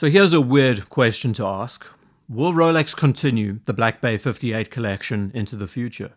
So here's a weird question to ask. Will Rolex continue the Black Bay 58 collection into the future?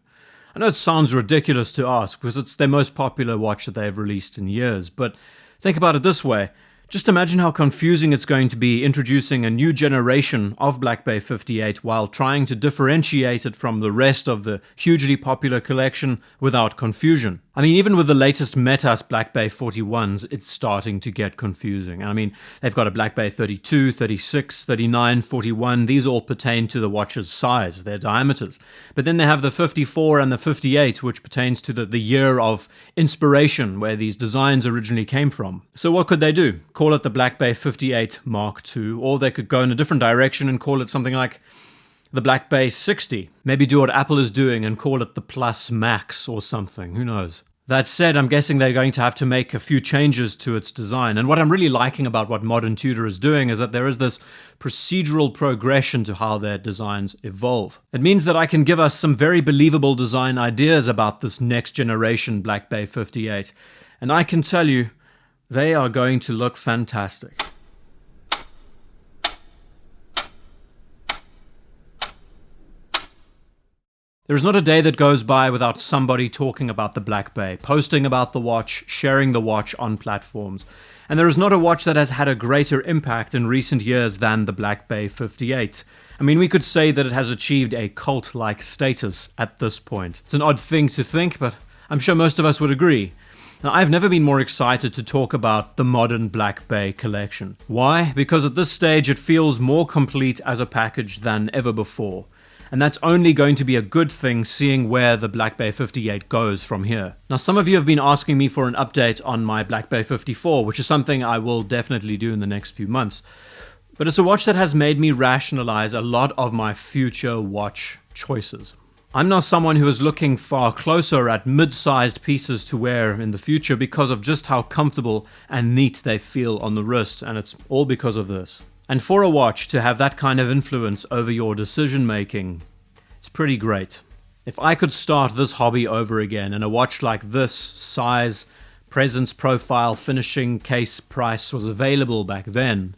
I know it sounds ridiculous to ask because it's their most popular watch that they've released in years, but think about it this way. Just imagine how confusing it's going to be introducing a new generation of Black Bay 58 while trying to differentiate it from the rest of the hugely popular collection without confusion. I mean, even with the latest METAS Black Bay 41s, it's starting to get confusing. I mean, they've got a Black Bay 32, 36, 39, 41. These all pertain to the watch's size, their diameters. But then they have the 54 and the 58, which pertains to the year of inspiration where these designs originally came from. So what could they do? Call it the Black Bay 58 Mark II, or they could go in a different direction and call it something like the Black Bay 60. Maybe do what Apple is doing and call it the Plus Max or something, who knows. That said, I'm guessing they're going to have to make a few changes to its design. And what I'm really liking about what modern Tudor is doing is that there is this procedural progression to how their designs evolve. It means that I can give us some very believable design ideas about this next generation Black Bay 58. And I can tell you, they are going to look fantastic. There is not a day that goes by without somebody talking about the Black Bay, posting about the watch, sharing the watch on platforms. And there is not a watch that has had a greater impact in recent years than the Black Bay 58. I mean, we could say that it has achieved a cult-like status at this point. It's an odd thing to think, but I'm sure most of us would agree. Now, I've never been more excited to talk about the modern Black Bay collection. Why? Because at this stage it feels more complete as a package than ever before. And that's only going to be a good thing, seeing where the Black Bay 58 goes from here. Now, some of you have been asking me for an update on my Black Bay 54, which is something I will definitely do in the next few months. But it's a watch that has made me rationalize a lot of my future watch choices. I'm now someone who is looking far closer at mid-sized pieces to wear in the future because of just how comfortable and neat they feel on the wrist, and it's all because of this. And for a watch to have that kind of influence over your decision making, it's pretty great. If I could start this hobby over again and a watch like this, size, presence profile, finishing, case, price was available back then,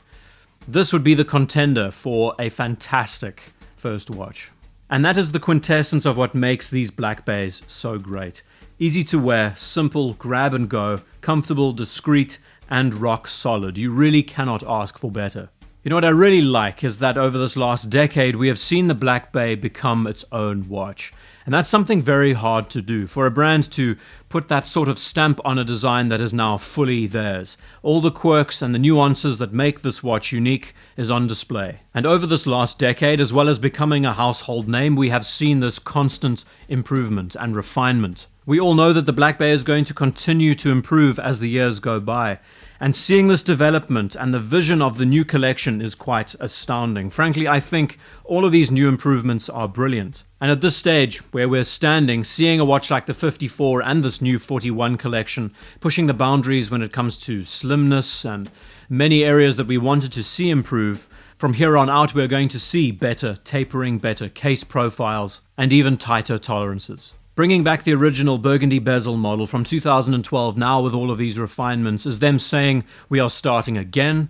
this would be the contender for a fantastic first watch. And that is the quintessence of what makes these Black Bays so great. Easy to wear, simple, grab and go, comfortable, discreet, and rock solid. You really cannot ask for better. You know what I really like is that over this last decade we have seen the Black Bay become its own watch. And that's something very hard to do, for a brand to put that sort of stamp on a design that is now fully theirs. All the quirks and the nuances that make this watch unique is on display. And over this last decade, as well as becoming a household name, we have seen this constant improvement and refinement. We all know that the Black Bay is going to continue to improve as the years go by. And seeing this development and the vision of the new collection is quite astounding. Frankly, I think all of these new improvements are brilliant. And at this stage where we're standing, seeing a watch like the 54 and this new 41 collection pushing the boundaries when it comes to slimness and many areas that we wanted to see improve, from here on out we're going to see better tapering, better case profiles, and even tighter tolerances. Bringing back the original burgundy bezel model from 2012 now with all of these refinements is them saying we are starting again,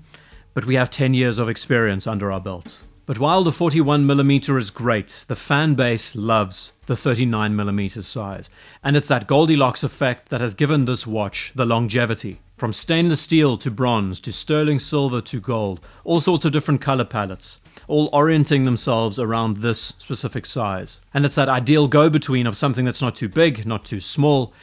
but we have 10 years of experience under our belts. But while the 41mm is great, the fan base loves the 39mm size. And it's that Goldilocks effect that has given this watch the longevity. From stainless steel to bronze to sterling silver to gold, all sorts of different color palettes, all orienting themselves around this specific size. And it's that ideal go-between of something that's not too big, not too small.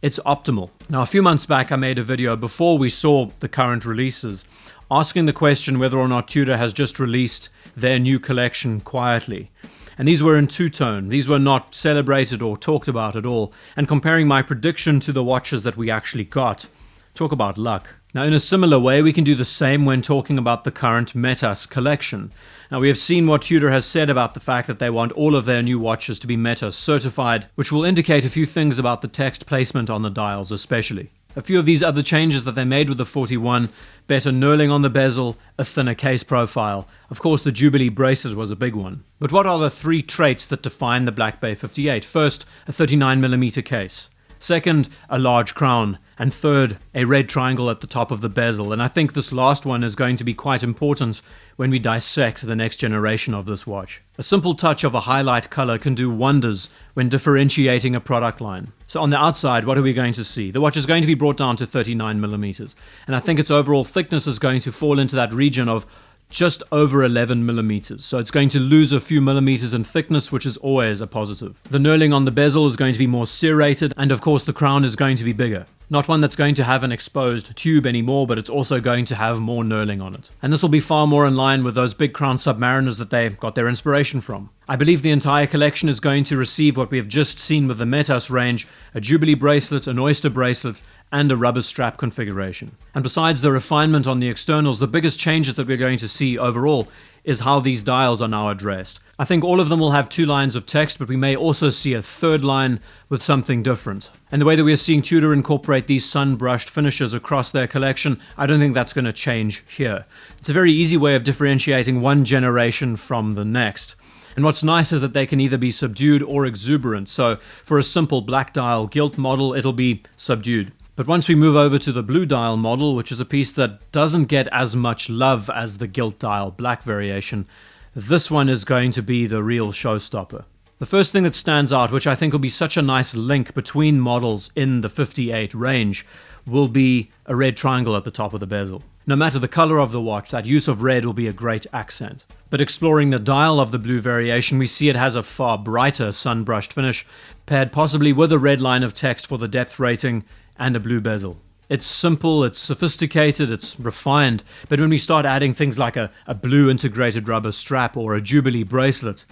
It's optimal. Now, a few months back, I made a video before we saw the current releases, asking the question whether or not Tudor has just released their new collection quietly. And these were in two-tone. These were not celebrated or talked about at all. And comparing my prediction to the watches that we actually got, talk about luck. Now, in a similar way, we can do the same when talking about the current METAS collection. Now, we have seen what Tudor has said about the fact that they want all of their new watches to be METAS certified, which will indicate a few things about the text placement on the dials especially. A few of these other changes that they made with the 41, better knurling on the bezel, a thinner case profile. Of course, the Jubilee bracelet was a big one. But what are the three traits that define the Black Bay 58? First, a 39mm case. Second, a large crown. And third, a red triangle at the top of the bezel. And I think this last one is going to be quite important when we dissect the next generation of this watch. A simple touch of a highlight color can do wonders when differentiating a product line. So on the outside, what are we going to see? The watch is going to be brought down to 39 millimeters. And I think its overall thickness is going to fall into that region of just over 11 millimeters. So it's going to lose a few millimeters in thickness, which is always a positive. The knurling on the bezel is going to be more serrated, and of course the crown is going to be bigger. Not one that's going to have an exposed tube anymore, but it's also going to have more knurling on it. And this will be far more in line with those big crown Submariners that they got their inspiration from. I believe the entire collection is going to receive what we have just seen with the METAS range, a Jubilee bracelet, an Oyster bracelet, and a rubber strap configuration. And besides the refinement on the externals, the biggest changes that we're going to see overall is how these dials are now addressed. I think all of them will have 2 lines of text, but we may also see a third line with something different. And the way that we are seeing Tudor incorporate these sun-brushed finishes across their collection, I don't think that's going to change here. It's a very easy way of differentiating one generation from the next. And what's nice is that they can either be subdued or exuberant. So for a simple black dial gilt model, it'll be subdued. But once we move over to the blue dial model, which is a piece that doesn't get as much love as the gilt dial black variation, this one is going to be the real showstopper. The first thing that stands out, which I think will be such a nice link between models in the 58 range, will be a red triangle at the top of the bezel. No matter the color of the watch, that use of red will be a great accent. But exploring the dial of the blue variation, we see it has a far brighter sun-brushed finish, paired possibly with a red line of text for the depth rating and a blue bezel. It's simple, it's sophisticated, it's refined, but when we start adding things like a blue integrated rubber strap or a Jubilee bracelet,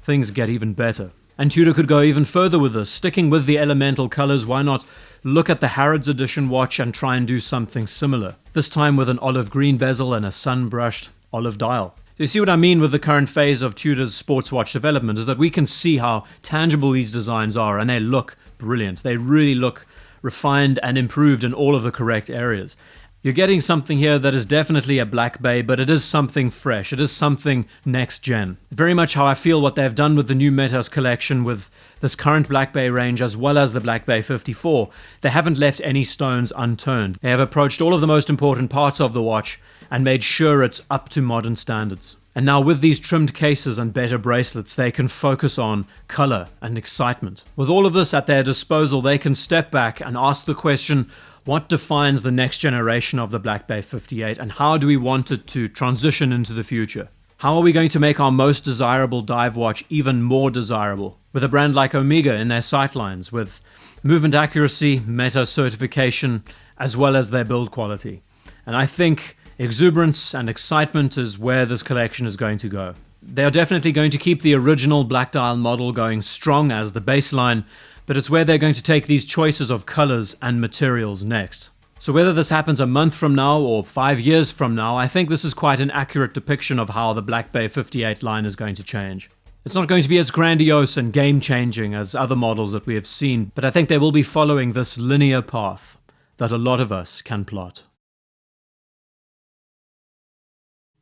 things get even better. And Tudor could go even further with this. Sticking with the elemental colors, why not look at the Harrods edition watch and try and do something similar? This time with an olive green bezel and a sun-brushed olive dial. So you see what I mean with the current phase of Tudor's sports watch development, is that we can see how tangible these designs are, and they look brilliant. They really look refined and improved in all of the correct areas. You're getting something here that is definitely a Black Bay, but it is something fresh. It is something next gen. Very much how I feel what they've done with the new METAS collection with this current Black Bay range as well as the Black Bay 54. They haven't left any stones unturned. They have approached all of the most important parts of the watch and made sure it's up to modern standards. And now with these trimmed cases and better bracelets, they can focus on color and excitement. With all of this at their disposal, they can step back and ask the question, what defines the next generation of the Black Bay 58 and how do we want it to transition into the future? How are we going to make our most desirable dive watch even more desirable? With a brand like Omega in their sightlines, with movement accuracy, METAS certification, as well as their build quality. And I think exuberance and excitement is where this collection is going to go. They are definitely going to keep the original black dial model going strong as the baseline, but it's where they're going to take these choices of colors and materials next. So whether this happens a month from now or 5 years from now, I think this is quite an accurate depiction of how the Black Bay 58 line is going to change. It's not going to be as grandiose and game-changing as other models that we have seen, but I think they will be following this linear path that a lot of us can plot.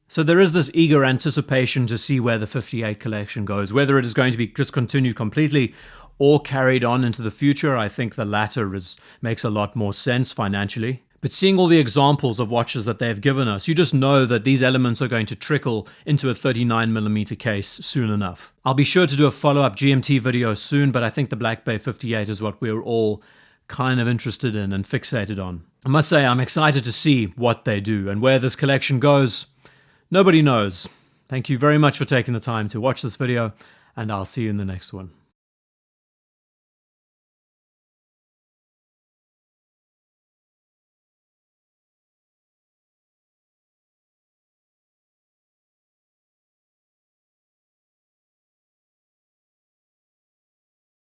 So there is this eager anticipation to see where the 58 collection goes, whether it is going to be discontinued completely or carried on into the future. I think the latter makes a lot more sense financially. But seeing all the examples of watches that they've given us, you just know that these elements are going to trickle into a 39mm case soon enough. I'll be sure to do a follow-up GMT video soon, but I think the Black Bay 58 is what we're all kind of interested in and fixated on. I must say I'm excited to see what they do, and where this collection goes, nobody knows. Thank you very much for taking the time to watch this video, and I'll see you in the next one.